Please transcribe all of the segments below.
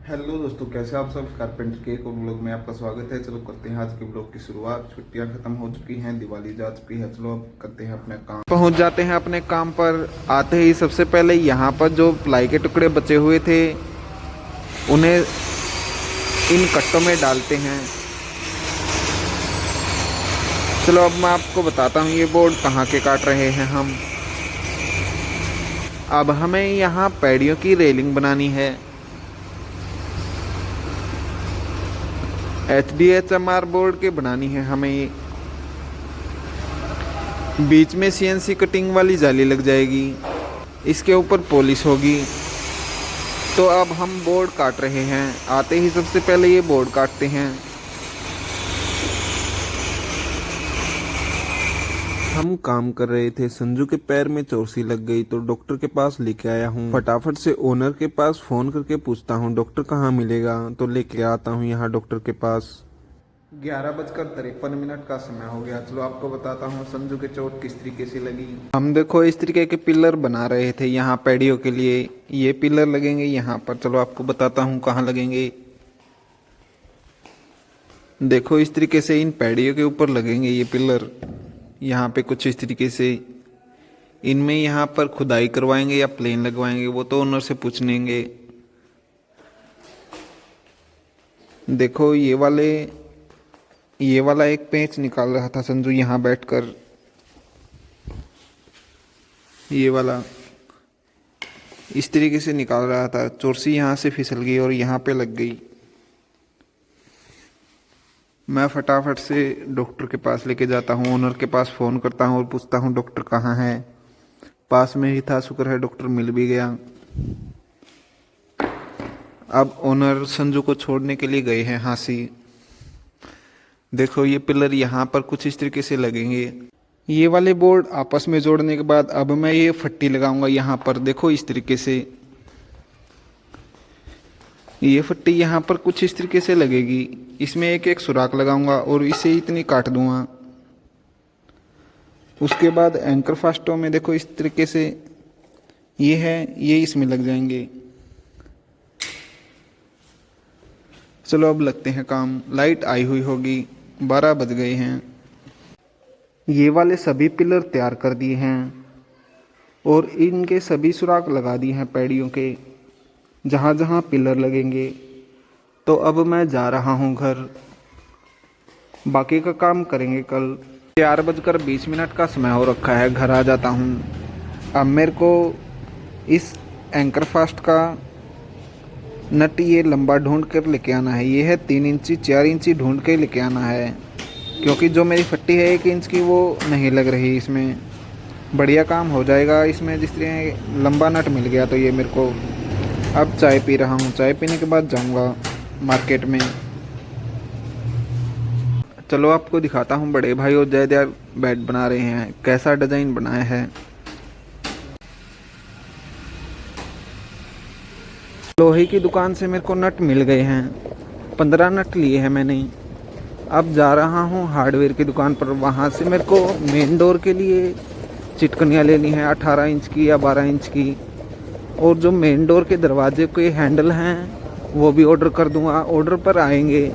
Hello दोस्तों, कैसे आप सब। कारपेंटर के एक और ब्लॉग में आपका स्वागत है। चलो करते हैं आज के ब्लॉग की शुरुआत। छुट्टियां खत्म हो चुकी हैं, दिवाली जा चुकी है। चलो अब करते हैं अपने काम। पहुंच जाते हैं अपने काम पर। आते ही सबसे पहले यहाँ पर जो प्लाई के टुकड़े बचे हुए थे उन्हें इन कट्टों में डालते हैं। चलो अब मैं आपको बताता हूँ ये बोर्ड कहाँ के काट रहे हैं हम। अब हमें यहाँ पैड़ियों की रेलिंग बनानी है। HDHMR बोर्ड के बनानी है हमें ये। बीच में CNC कटिंग वाली जाली लग जाएगी, इसके ऊपर पॉलिश होगी। तो अब हम बोर्ड काट रहे हैं। आते ही सबसे पहले ये बोर्ड काटते हैं। हम काम कर रहे थे, संजू के पैर में चोट लग गई तो डॉक्टर के पास लेके आया हूँ। फटाफट से ओनर के पास फोन करके पूछता हूँ डॉक्टर कहाँ मिलेगा, तो लेके आता हूँ यहाँ डॉक्टर के पास। 11:53 का समय हो गया। चलो आपको बताता हूँ संजू के चोट किस तरीके से लगी। हम देखो इस तरीके के पिलर बना रहे थे यहाँ पैडियों के लिए। ये पिलर लगेंगे यहाँ पर। चलो आपको बताता हूँ कहाँ लगेंगे। देखो इस तरीके से इन पैडियों के ऊपर लगेंगे ये पिलर। यहाँ पे कुछ इस तरीके से। इनमें यहाँ पर खुदाई करवाएंगे या प्लेन लगवाएंगे वो तो ओनर से पूछ लेंगे। देखो ये वाला एक पेंच निकाल रहा था संजू यहाँ बैठकर। ये वाला इस तरीके से निकाल रहा था। चोरसी यहाँ से फिसल गई और यहाँ पे लग गई। मैं फटाफट से डॉक्टर के पास लेके जाता हूँ। ओनर के पास फ़ोन करता हूँ और पूछता हूँ डॉक्टर कहाँ है। पास में ही था, शुक्र है डॉक्टर मिल भी गया। अब ओनर संजू को छोड़ने के लिए गए हैं हांसी। देखो ये पिलर यहाँ पर कुछ इस तरीके से लगेंगे। ये वाले बोर्ड आपस में जोड़ने के बाद अब मैं ये फट्टी लगाऊंगा यहाँ पर। देखो इस तरीके से ये फट्टी यहाँ पर कुछ इस तरीके से लगेगी। इसमें एक एक सुराख लगाऊंगा और इसे इतनी काट दूंगा। उसके बाद एंकर फास्टों में देखो इस तरीके से ये है, ये इसमें लग जाएंगे। चलो अब लगते हैं काम। लाइट आई हुई होगी, 12 बज गए हैं। ये वाले सभी पिलर तैयार कर दिए हैं और इनके सभी सुराख लगा दिए हैं पैड़ियों के जहाँ जहाँ पिलर लगेंगे। तो अब मैं जा रहा हूँ घर। बाकी का काम करेंगे कल। 4:20 का समय हो रखा है, घर आ जाता हूँ। अब मेरे को इस एंकर फास्ट का नट ये लंबा ढूंढ कर लेके आना है। ये है 3 इंची 4 इंची ढूंढ के लेके आना है, क्योंकि जो मेरी फट्टी है 1 इंच की वो नहीं लग रही। इसमें बढ़िया काम हो जाएगा इसमें जिस तरह लंबा नट मिल गया तो ये मेरे को। अब चाय पी रहा हूँ, चाय पीने के बाद जाऊँगा मार्केट में। चलो आपको दिखाता हूँ बड़े भाई और जय यार बेड बना रहे हैं, कैसा डिज़ाइन बनाया है। लोहे की दुकान से मेरे को नट मिल गए हैं, 15 नट लिए हैं मैंने। अब जा रहा हूँ हार्डवेयर की दुकान पर। वहाँ से मेरे को मेन डोर के लिए चिटकनियाँ लेनी है 18 इंच की या 12 इंच की। और जो मेन डोर के दरवाजे के हैंडल हैं वो भी ऑर्डर कर दूंगा। ऑर्डर पर आएंगे।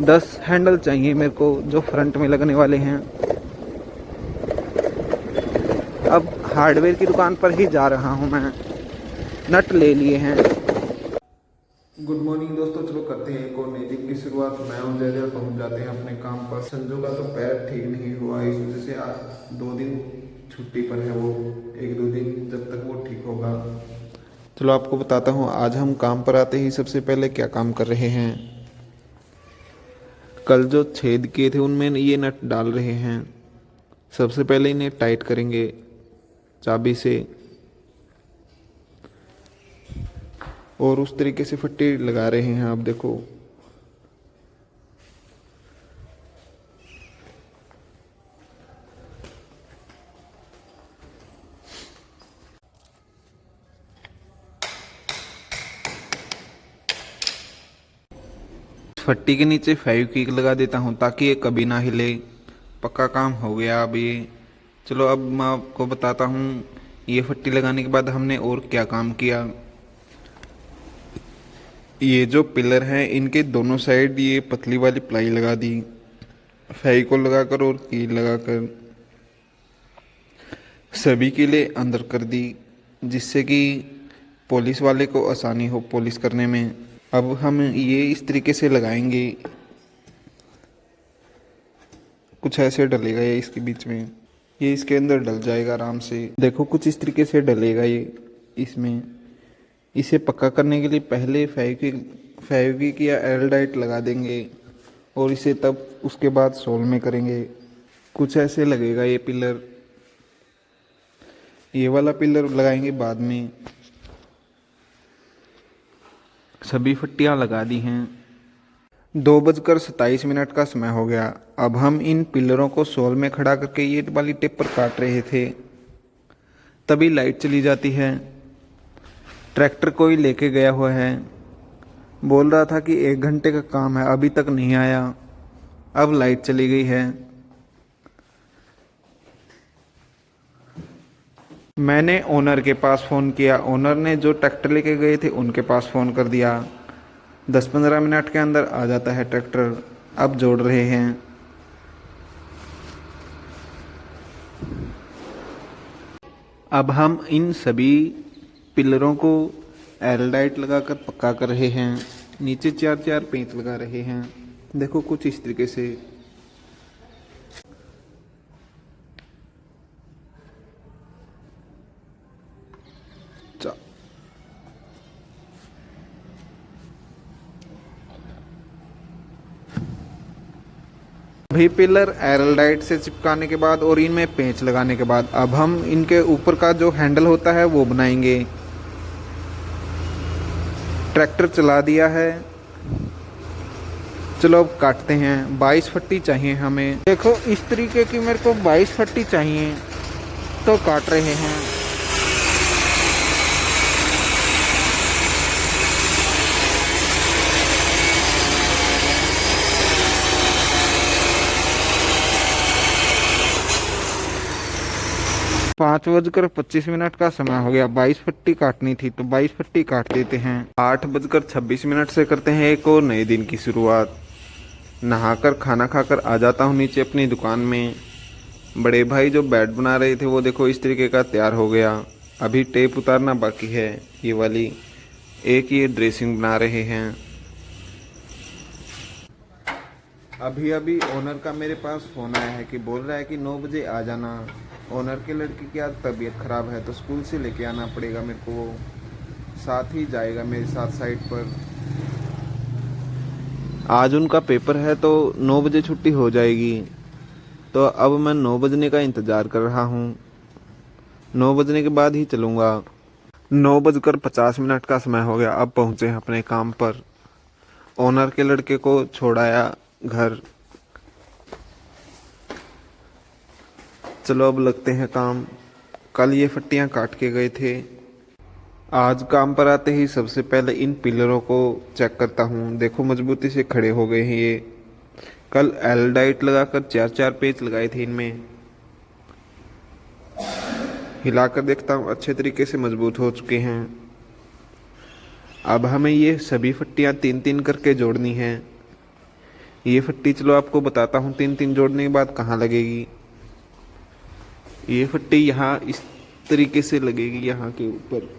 10 हैंडल चाहिए मेरे को जो फ्रंट में लगने वाले हैं। अब हार्डवेयर की दुकान पर ही जा रहा हूँ मैं। नट ले लिए हैं। गुड मॉर्निंग दोस्तों, चलो करते हैं एक और नई दिन की शुरुआत। मैं और जयदेव पहुँच जाते हैं अपने काम पर। संजू का तो पैर ठीक नहीं हुआ, इस वजह से आज 2 दिन छुट्टी पर है वो। 1-2 दिन जब तक वो ठीक होगा। चलो आपको बताता हूँ आज हम काम पर आते ही सबसे पहले क्या काम कर रहे हैं। कल जो छेद किए थे उनमें ये नट डाल रहे हैं। सबसे पहले इन्हें टाइट करेंगे चाबी से और उस तरीके से फट्टी लगा रहे हैं। आप देखो फट्टी के नीचे फेविक्विक लगा देता हूँ ताकि ये कभी ना हिले। पक्का काम हो गया अब ये। चलो अब मैं आपको बताता हूँ ये फट्टी लगाने के बाद हमने और क्या काम किया। ये जो पिलर हैं इनके दोनों साइड ये पतली वाली प्लाई लगा दी, फेविकोल लगाकर और कील लगाकर सभी के लिए अंदर कर दी, जिससे कि पुलिस वाले को आसानी हो पुलिस करने में। अब हम ये इस तरीके से लगाएंगे, कुछ ऐसे डलेगा ये इसके बीच में, ये इसके अंदर डल जाएगा आराम से। देखो कुछ इस तरीके से डलेगा ये इसमें। इसे पक्का करने के लिए पहले फेविक्विक या एल्डाइट लगा देंगे और इसे तब उसके बाद सोल में करेंगे। कुछ ऐसे लगेगा ये पिलर। ये वाला पिलर लगाएंगे बाद में। सभी फट्टियां लगा दी हैं। 2:27 का समय हो गया। अब हम इन पिलरों को सोल में खड़ा करके ये वाली टेप पर काट रहे थे, तभी लाइट चली जाती है। ट्रैक्टर कोई लेके गया हुआ है, बोल रहा था कि 1 घंटे का काम है, अभी तक नहीं आया। अब लाइट चली गई है। मैंने ओनर के पास फ़ोन किया। ओनर ने जो ट्रैक्टर लेके गए थे उनके पास फ़ोन कर दिया। 10-15 मिनट के अंदर आ जाता है ट्रैक्टर। अब जोड़ रहे हैं। अब हम इन सभी पिलरों को एल्डाइट लगाकर पक्का कर रहे हैं। नीचे 4-4 पेंच लगा रहे हैं। देखो कुछ इस तरीके से। अभी पिलर एल्डाइट से चिपकाने के बाद और इनमें पेंच लगाने के बाद अब हम इनके ऊपर का जो हैंडल होता है वो बनाएंगे। ट्रैक्टर चला दिया है। चलो अब काटते हैं। 22 फट्टी चाहिए हमें। देखो इस तरीके की मेरे को 22 फट्टी चाहिए, तो काट रहे हैं। पाँच 5:25 का समय हो गया। 22 फट्टी काटनी थी तो 22 फट्टी काट देते हैं। 8:26 से करते हैं एक और नए दिन की शुरुआत। नहाकर खाना खाकर आ जाता हूँ नीचे अपनी दुकान में। बड़े भाई जो बेड बना रहे थे वो देखो इस तरीके का तैयार हो गया। अभी टेप उतारना बाकी है ये वाली। एक ये ड्रेसिंग बना रहे हैं। अभी अभी ओनर का मेरे पास फ़ोन आया है कि बोल रहा है कि 9 बजे आ जाना। ओनर के लड़के की आज तबीयत ख़राब है तो स्कूल से लेके आना पड़ेगा मेरे को। वो साथ ही जाएगा मेरे साथ साइट पर। आज उनका पेपर है तो 9 बजे छुट्टी हो जाएगी। तो अब मैं 9 बजने का इंतज़ार कर रहा हूँ। 9 बजने के बाद ही चलूँगा। 9:50 का समय हो गया। अब पहुँचे हैं अपने काम पर। ओनर के लड़के को छोड़ाया घर। चलो अब लगते हैं काम। कल ये फट्टियां काट के गए थे। आज काम पर आते ही सबसे पहले इन पिलरों को चेक करता हूँ। देखो मजबूती से खड़े हो गए हैं ये। कल एल्डाइट लगाकर 4-4 पेच लगाए थे इनमें। हिलाकर देखता हूँ अच्छे तरीके से मजबूत हो चुके हैं। अब हमें ये सभी फट्टियां 3-3 करके जोड़नी हैं। ये फट्टी चलो आपको बताता हूँ 3-3 जोड़ने के बाद कहाँ लगेगी। ये फट्टी यहाँ इस तरीके से लगेगी, यहाँ के ऊपर।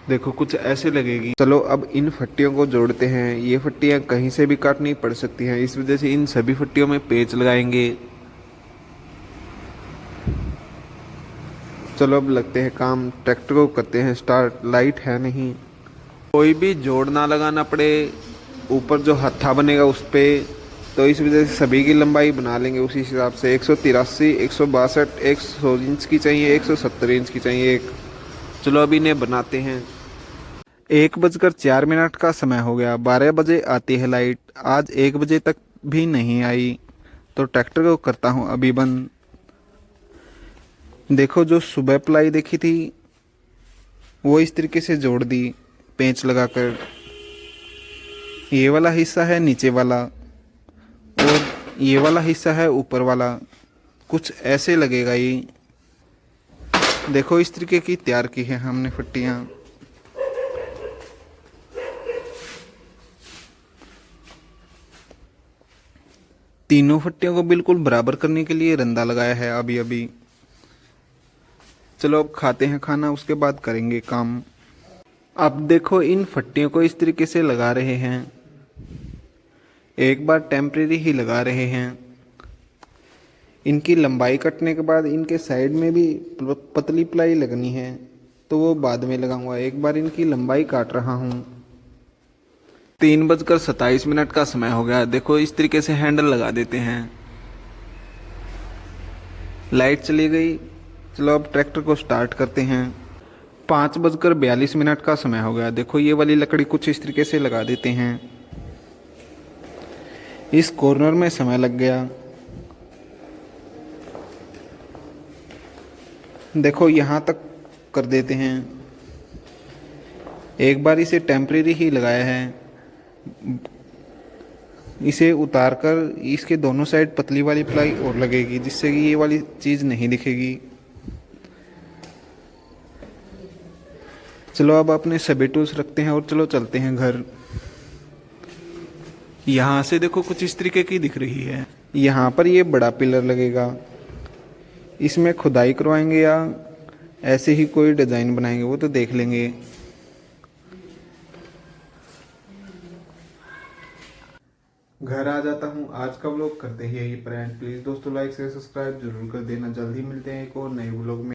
देखो कुछ ऐसे लगेगी। चलो अब इन फट्टियों को जोड़ते हैं। ये फट्टियाँ कहीं से भी काटनी पड़ सकती हैं, इस वजह से इन सभी फट्टियों में पेच लगाएंगे। चलो अब लगते हैं काम। ट्रैक्टर को करते हैं स्टार्ट। लाइट है नहीं, कोई भी जोड़ ना लगाना पड़े। ऊपर जो हत्था बनेगा उस पर, तो इस वजह से सभी की लंबाई बना लेंगे उसी हिसाब से। 183, 162, 100 इंच की चाहिए, 170 इंच की चाहिए एक। चलो अभी इन्हें बनाते हैं। 1:04 का समय हो गया। 12 बजे आती है लाइट। आज 1 बजे तक भी नहीं आई, तो ट्रैक्टर को करता हूँ अभी बंद। देखो जो सुबह प्लाई देखी थी वो इस तरीके से जोड़ दी पेंच लगाकर। ये वाला हिस्सा है नीचे वाला और ये वाला हिस्सा है ऊपर वाला। कुछ ऐसे लगेगा ये। देखो इस तरीके की तैयार की है हमने फट्टियाँ। तीनों फट्टियों को बिल्कुल बराबर करने के लिए रंदा लगाया है अभी अभी। चलो अब खाते हैं खाना, उसके बाद करेंगे काम। अब देखो इन फट्टियों को इस तरीके से लगा रहे हैं, एक बार टेम्परेरी ही लगा रहे हैं। इनकी लंबाई कटने के बाद इनके साइड में भी पतली प्लाई लगनी है, तो वो बाद में लगाऊंगा। एक बार इनकी लंबाई काट रहा हूँ। 3:27 का समय हो गया। देखो इस तरीके से हैंडल लगा देते हैं। लाइट चली गई। चलो अब ट्रैक्टर को स्टार्ट करते हैं। 5:42 का समय हो गया। देखो ये वाली लकड़ी कुछ इस तरीके से लगा देते हैं। इस कॉर्नर में समय लग गया। देखो यहाँ तक कर देते हैं। एक बार इसे टेम्परेरी ही लगाया है, इसे उतार कर इसके दोनों साइड पतली वाली प्लाई और लगेगी, जिससे कि ये वाली चीज़ नहीं दिखेगी। चलो अब अपने सभी टूल्स रखते हैं और चलो चलते हैं घर। यहाँ से देखो कुछ इस तरीके की दिख रही है। यहाँ पर ये बड़ा पिलर लगेगा, इसमें खुदाई करवाएंगे या ऐसे ही कोई डिज़ाइन बनाएंगे वो तो देख लेंगे। घर आ जाता हूँ। आज का व्लॉग करते ही यही पर एंड। प्लीज़ दोस्तों लाइक शेयर सब्सक्राइब जरूर कर देना। जल्दी मिलते हैं एक और नए व्लॉग में।